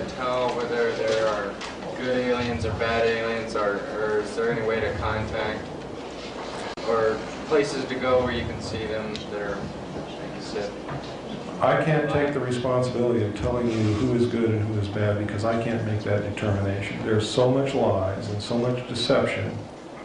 to tell whether there are good aliens or bad aliens, or is there any way to contact or places to go where you can see them that are, like you said? I can't take the responsibility of telling you who is good and who is bad because I can't make that determination. There's so much lies and so much deception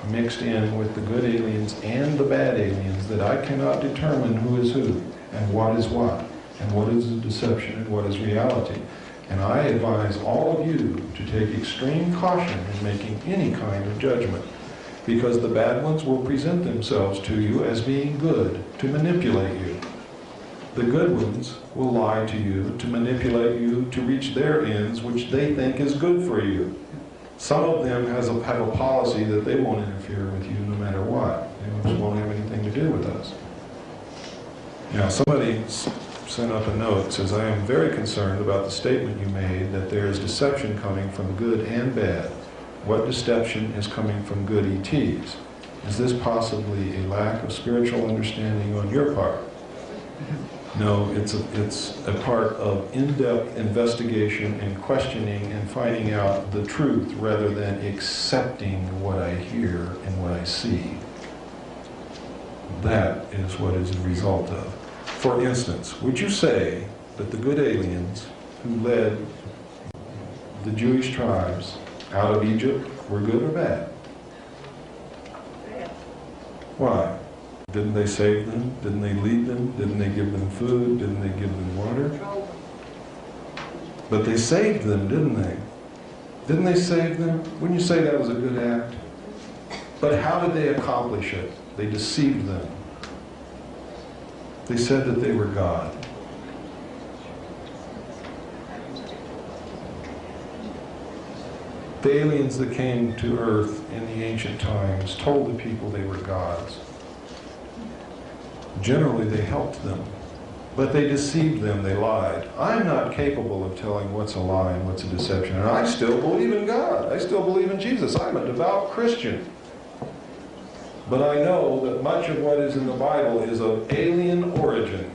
mixed in with the good aliens and the bad aliens that I cannot determine who is who and what is what and what is the deception and what is reality. And I advise all of you to take extreme caution in making any kind of judgment, because the bad ones will present themselves to you as being good to manipulate you. The good ones will lie to you to manipulate you to reach their ends, which they think is good for you. Some of them have a policy that they won't interfere with you no matter what. They just won't have anything to do with us. Now, somebody sent up a note, says, I am very concerned about the statement you made that there is deception coming from good and bad. What deception is coming from good ETs? Is this possibly a lack of spiritual understanding on your part? No, it's a part of in-depth investigation and questioning and finding out the truth rather than accepting what I hear and what I see. That is what is the result of. For instance, would you say that the good aliens who led the Jewish tribes out of Egypt were good or bad? Why? Didn't they save them? Didn't they lead them? Didn't they give them food? Didn't they give them water? But they saved them, didn't they? Didn't they save them? Wouldn't you say that was a good act? But how did they accomplish it? They deceived them. They said that they were God. The aliens that came to Earth in the ancient times told the people they were gods. Generally, they helped them, but they deceived them, they lied. I'm not capable of telling what's a lie and what's a deception, and I still believe in God. I still believe in Jesus. I'm a devout Christian. But I know that much of what is in the Bible is of alien origin,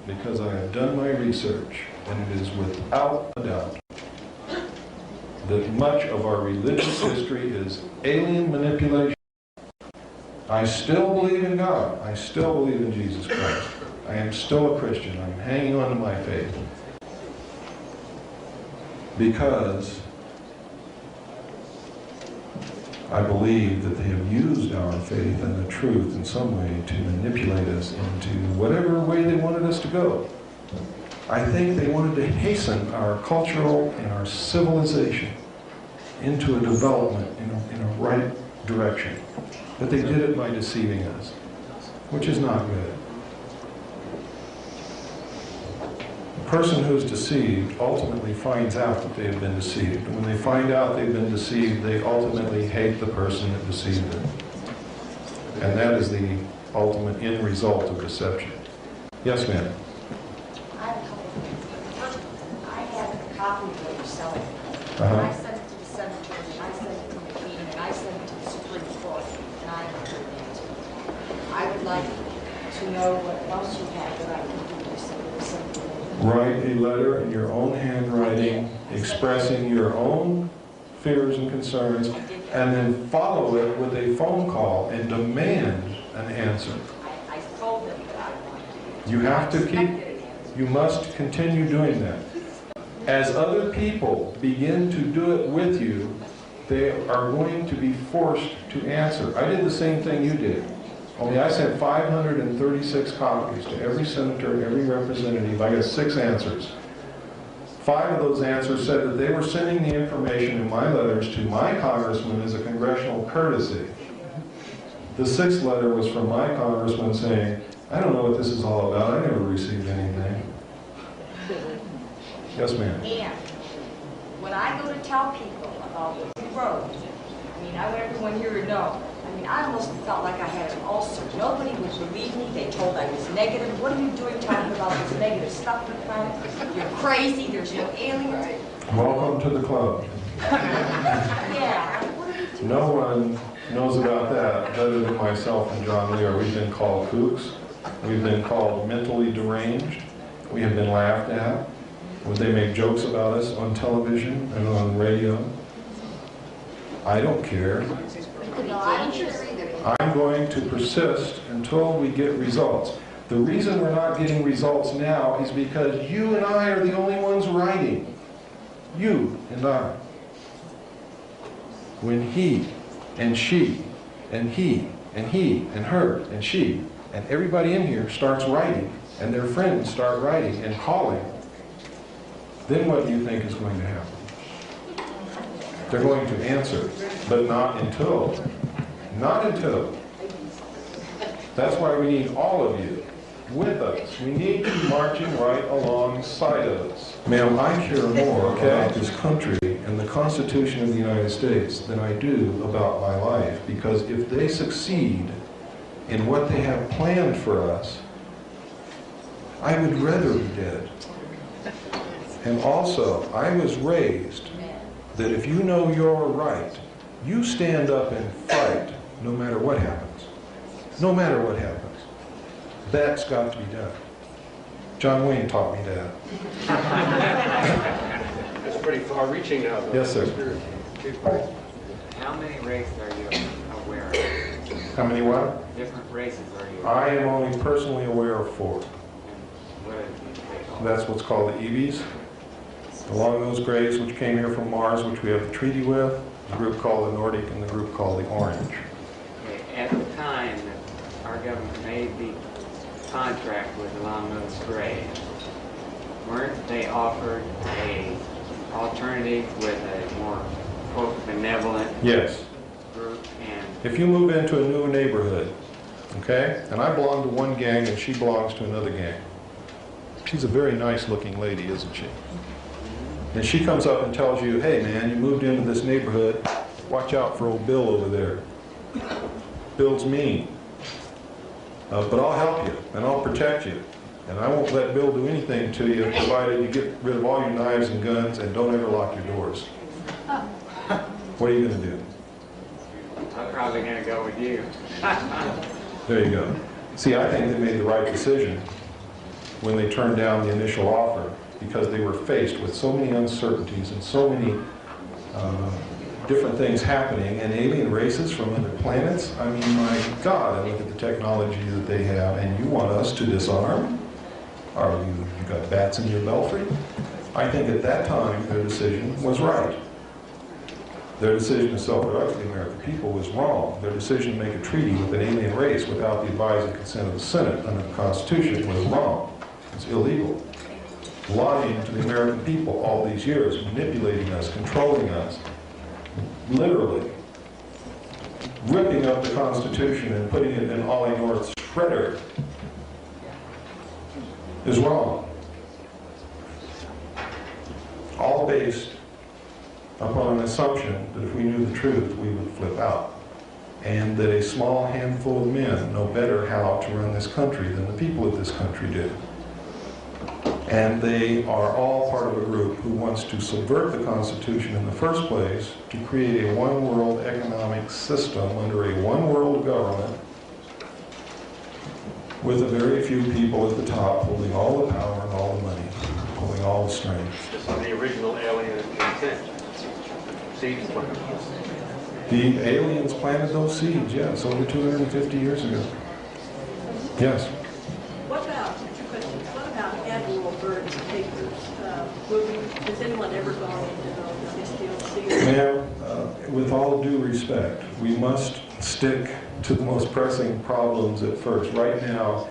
because I have done my research, and it is without a doubt that much of our religious history is alien manipulation. I still believe in God. I still believe in Jesus Christ. I am still a Christian. I'm hanging on to my faith. Because I believe that they have used our faith and the truth in some way to manipulate us into whatever way they wanted us to go. I think they wanted to hasten our cultural and our civilization into a development in a right direction. But they did it by deceiving us, which is not good. The person who's deceived ultimately finds out that they have been deceived. And when they find out they've been deceived, they ultimately hate the person that deceived them. And that is the ultimate end result of deception. Yes, ma'am? I have a couple of things. First, I had a copy of what you're selling. Uh-huh. I sent it to the Senator, and I sent it to McKean, and I sent it to the Supreme Court, and I haven't heard an answer. I would like to know what else you have that I can do to something. Write a letter in your own handwriting expressing your own fears and concerns, and then follow it with a phone call and demand an answer. I told them that I wanted to. You have to you must continue doing that. As other people begin to do it with you, they are going to be forced to answer. I did the same thing you did. Only I sent 536 copies to every senator, every representative. I got 6 answers. 5 of those answers said that they were sending the information in my letters to my congressman as a congressional courtesy. The 6th letter was from my congressman saying, I don't know what this is all about. I never received anything. Yes, ma'am. And when I go to tell people about what you wrote, I mean, I want everyone here to know. I mean, I almost felt like I had an ulcer. Nobody would believe me. They told I was negative. What are you doing talking about this negative stuff in the planet? You're crazy. There's no aliens. Welcome to the club. Yeah. What are you doing? No one knows about that other than myself and John Lear. We've been called kooks. We've been called mentally deranged. We have been laughed at. Would they make jokes about us on television and on radio? I don't care. I'm going to persist until we get results. The reason we're not getting results now is because you and I are the only ones writing. You and I. When he and she and he and he and her and she and everybody in here starts writing and their friends start writing and calling, then what do you think is going to happen? They're going to answer, but not until. Not until. That's why we need all of you with us. We need you marching right alongside of us. Ma'am, I care more about this country and the Constitution of the United States than I do about my life, because if they succeed in what they have planned for us, I would rather be dead. And also, I was raised that if you know you're right, you stand up and fight no matter what happens. No matter what happens. That's got to be done. John Wayne taught me that. That's pretty far-reaching now, though. Yes, sir. How many races are you aware of? How many what? Different races are you aware I am only personally aware of 4. of? What are they called? That's what's called the EVs. The long-nosed grays, which came here from Mars, which we have the treaty with, the group called the Nordic, and the group called the Orange. Okay, at the time that our government made the contract with the long-nosed gray, weren't they offered a alternative with a more, quote, benevolent Yes. group? And If you move into a new neighborhood, okay, and I belong to one gang and she belongs to another gang. She's a very nice-looking lady, isn't she? And she comes up and tells you, hey man, you moved into this neighborhood, watch out for old Bill over there. Bill's mean. But I'll help you, and I'll protect you. And I won't let Bill do anything to you, provided you get rid of all your knives and guns and don't ever lock your doors. What are you going to do? I'm probably going to go with you. There you go. See, I think they made the right decision when they turned down the initial offer, because they were faced with so many uncertainties and so many different things happening, and alien races from other planets. I mean, my God, I look at the technology that they have, and you want us to disarm? Are you got bats in your belfry? I think at that time their decision was right. Their decision to self-destruct the American people was wrong. Their decision to make a treaty with an alien race without the advice and consent of the Senate under the Constitution was wrong. It's illegal. Lying to the American people all these years, manipulating us, controlling us, literally ripping up the Constitution and putting it in Ollie North's shredder is wrong. All based upon an assumption that if we knew the truth, we would flip out. And that a small handful of men know better how to run this country than the people of this country do. And they are all part of a group who wants to subvert the Constitution in the first place to create a one-world economic system under a one-world government with a very few people at the top holding all the power and all the money, holding all the strength. This is the original alien intent. Seeds planted. The aliens planted those seeds, yes, over 250 years ago. Yes. What about, two questions, what about annual birds papers? Has anyone ever gone into those? Are they still sealed? Ma'am, with all due respect, we must stick to the most pressing problems at first. Right now,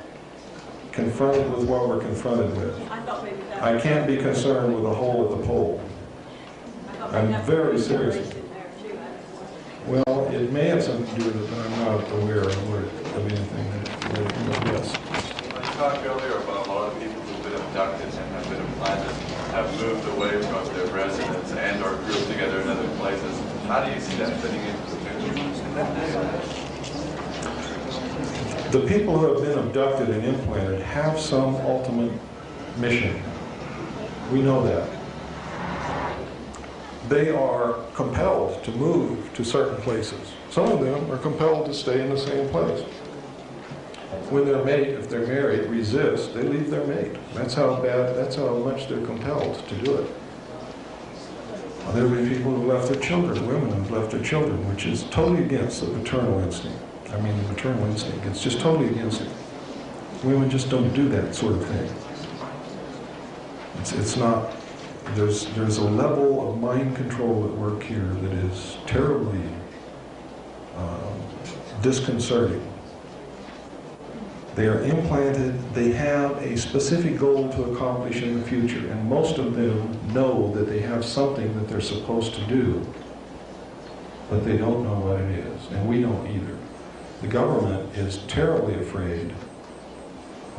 confronted with what we're confronted with. I thought maybe that. I can't be concerned with a hole at the pole. I thought I'm maybe that very was serious. raised in there too. I don't know. Well, it may have something to do with it, but I'm not aware of anything that yes. I talked earlier about a lot of people who've been abducted and have been implanted, have moved away from their residence and or grouped together in other places. How do you see that fitting into the picture? The people who have been abducted and implanted have some ultimate mission. We know that. They are compelled to move to certain places. Some of them are compelled to stay in the same place. when their mate, if they're married, resists, they leave their mate. That's how much they're compelled to do it. There have been people who have left their children, women who have left their children, which is totally against the paternal instinct. I mean, the maternal instinct. It's just totally against it. Women just don't do that sort of thing. It's not, there's a level of mind control at work here that is terribly disconcerting. They are implanted, they have a specific goal to accomplish in the future, and most of them know that they have something that they're supposed to do, but they don't know what it is, and we don't either. The government is terribly afraid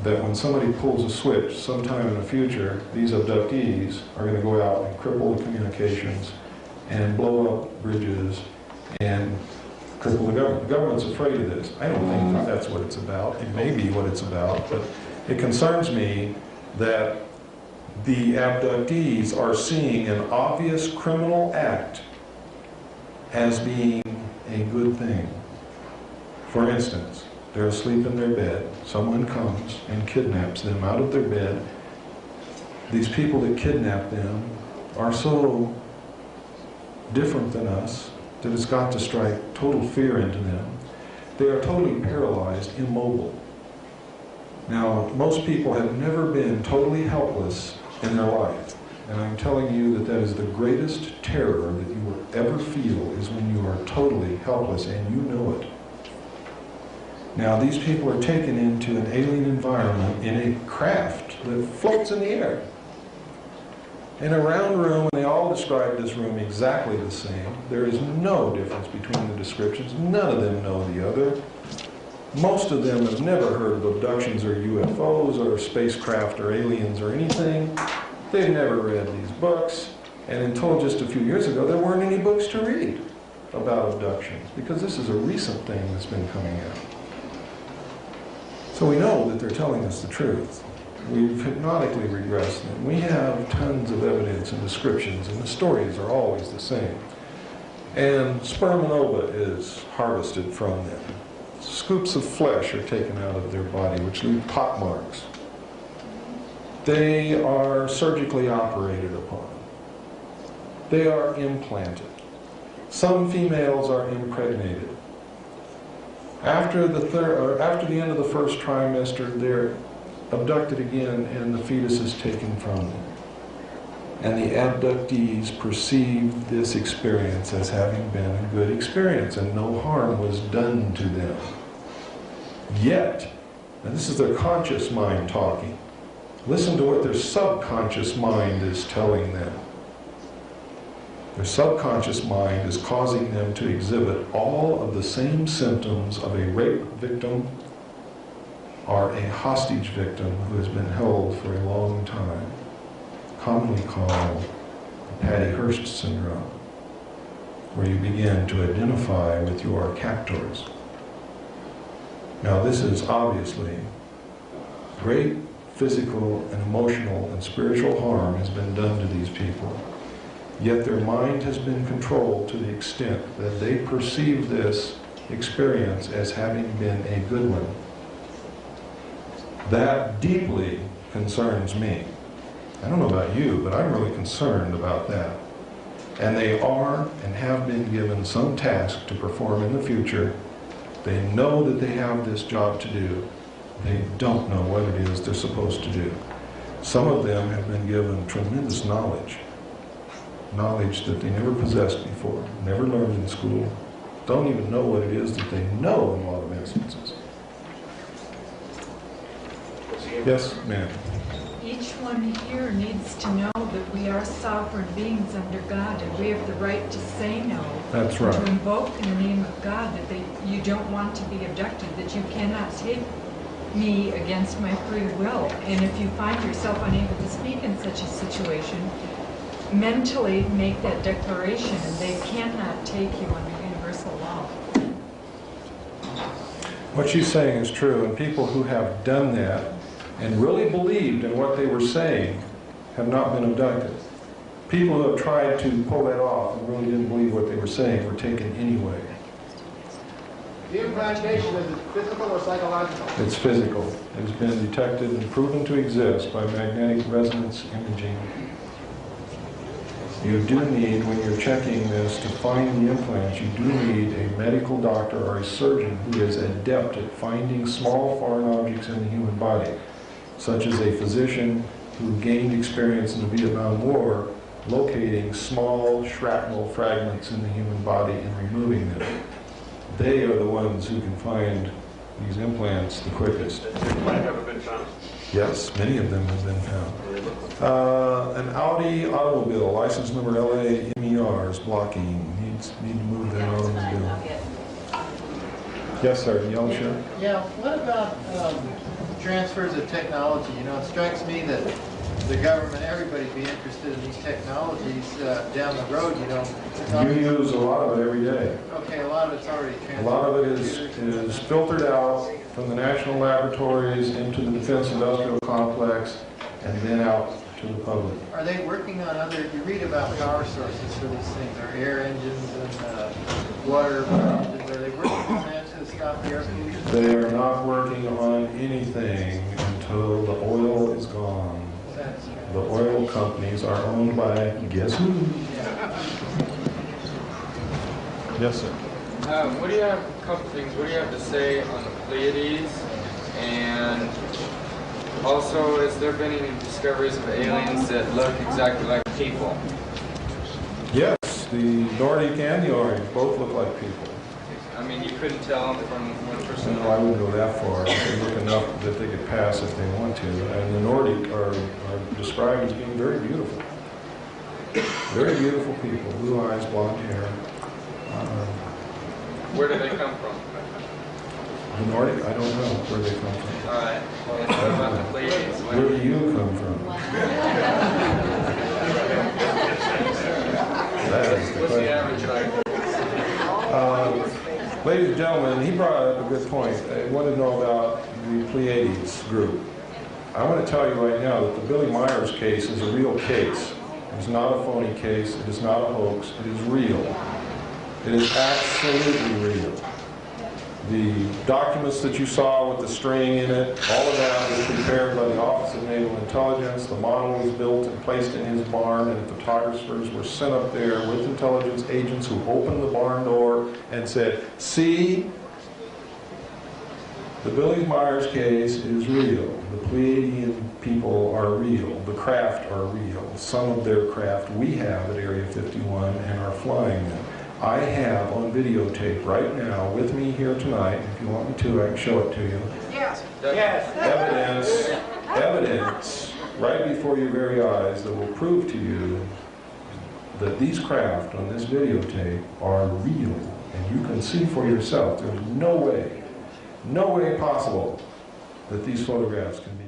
that when somebody pulls a switch sometime in the future, these abductees are going to go out and cripple the communications and blow up bridges and cripple the government. The government's afraid of this. I don't think that's what it's about. It may be what it's about, but it concerns me that the abductees are seeing an obvious criminal act as being a good thing. For instance, they're asleep in their bed. Someone comes and kidnaps them out of their bed. These people that kidnap them are so different than us that it's got to strike total fear into them. They are totally paralyzed, immobile. Now, most people have never been totally helpless in their life. And I'm telling you that that is the greatest terror that you will ever feel, is when you are totally helpless and you know it. Now, these people are taken into an alien environment in a craft that floats in the air. In a round room, and they all describe this room exactly the same. There is no difference between the descriptions. None of them know the other. Most of them have never heard of abductions or UFOs or spacecraft or aliens or anything. They've never read these books. And until just a few years ago, there weren't any books to read about abductions, because this is a recent thing that's been coming out. So we know that they're telling us the truth. We've hypnotically regressed them. We have tons of evidence and descriptions, and the stories are always the same. And sperm and ova is harvested from them. Scoops of flesh are taken out of their body, which leave pot marks. They are surgically operated upon. They are implanted. Some females are impregnated. After the end of the first trimester, they're abducted again, and the fetus is taken from them. And the abductees perceive this experience as having been a good experience, and no harm was done to them. Yet, and this is their conscious mind talking, listen to what their subconscious mind is telling them. Their subconscious mind is causing them to exhibit all of the same symptoms of a rape victim or a hostage victim who has been held for a long time, commonly called the Patty Hearst syndrome, where you begin to identify with your captors. Now, this is obviously great physical and emotional and spiritual harm has been done to these people. Yet their mind has been controlled to the extent that they perceive this experience as having been a good one. That deeply concerns me. I don't know about you, but I'm really concerned about that. And they are and have been given some task to perform in the future. They know that they have this job to do. They don't know what it is they're supposed to do. Some of them have been given tremendous knowledge that they never possessed before, never learned in school, don't even know what it is that they know in a lot of instances. Yes, ma'am. Each one here needs to know that we are sovereign beings under God, and we have the right to say no. That's right. To invoke in the name of God that you don't want to be abducted, that you cannot take me against my free will. And if you find yourself unable to speak in such a situation, mentally make that declaration, and they cannot take you under universal law. What she's saying is true, and people who have done that and really believed in what they were saying have not been abducted. People who have tried to pull that off and really didn't believe what they were saying were taken anyway. The implantation, is it physical or psychological? It's physical. It has been detected and proven to exist by magnetic resonance imaging. You do need, when you're checking this to find the implants, you do need a medical doctor or a surgeon who is adept at finding small foreign objects in the human body, such as a physician who gained experience in the Vietnam War locating small shrapnel fragments in the human body and removing them. They are the ones who can find these implants the quickest. Might have been found. Yes, many of them have been found. An Audi automobile, license number LA MER, is blocking. Need to move that automobile. Yes, sir. Yellow shirt. Yeah, what about transfers of technology? You know, it strikes me that the government, everybody be interested in these technologies down the road, you know. You use a lot of it every day. Okay, a lot of it's already transferred. A lot of it is filtered out from the national laboratories into the defense industrial complex and then out to the public. Are they working on other, you read about power sources for these things, or air engines and water engines. Are they working on that to stop the air pollution? They are not working on anything until the oil is gone. The oil companies are owned by, guess who? Yes, sir. What do you have, a couple things, what do you have to say on the Pleiades? And also, has there been any discoveries of aliens that look exactly like people? Yes, the Nordic and the Orange both look like people. I mean, you couldn't tell from one person. No, I wouldn't go that far. They look enough that they could pass if they want to. And the Nordic are described as being very beautiful. Very beautiful people. Blue eyes, blonde hair. Where do they come from? The Nordic, I don't know where they come from. All right. Well, let's talk about the Pleiades. Where do you come from? That is the What's the question. average height? Ladies and gentlemen, he brought up a good point. I want to know about the Pleiades group. I want to tell you right now that the Billy Myers case is a real case. It is not a phony case. It is not a hoax. It is real. It is absolutely real. The documents that you saw with the string in it, all of that was prepared by the Office of Naval Intelligence. The model was built and placed in his barn, and the photographers were sent up there with intelligence agents who opened the barn door and said, see, the Billy Myers case is real. The Pleiadian people are real. The craft are real. Some of their craft we have at Area 51 and are flying them. I have on videotape right now with me here tonight, if you want me to, I can show it to you. Yes. Yes. Evidence right before your very eyes that will prove to you that these craft on this videotape are real. And you can see for yourself, there's no way possible that these photographs can be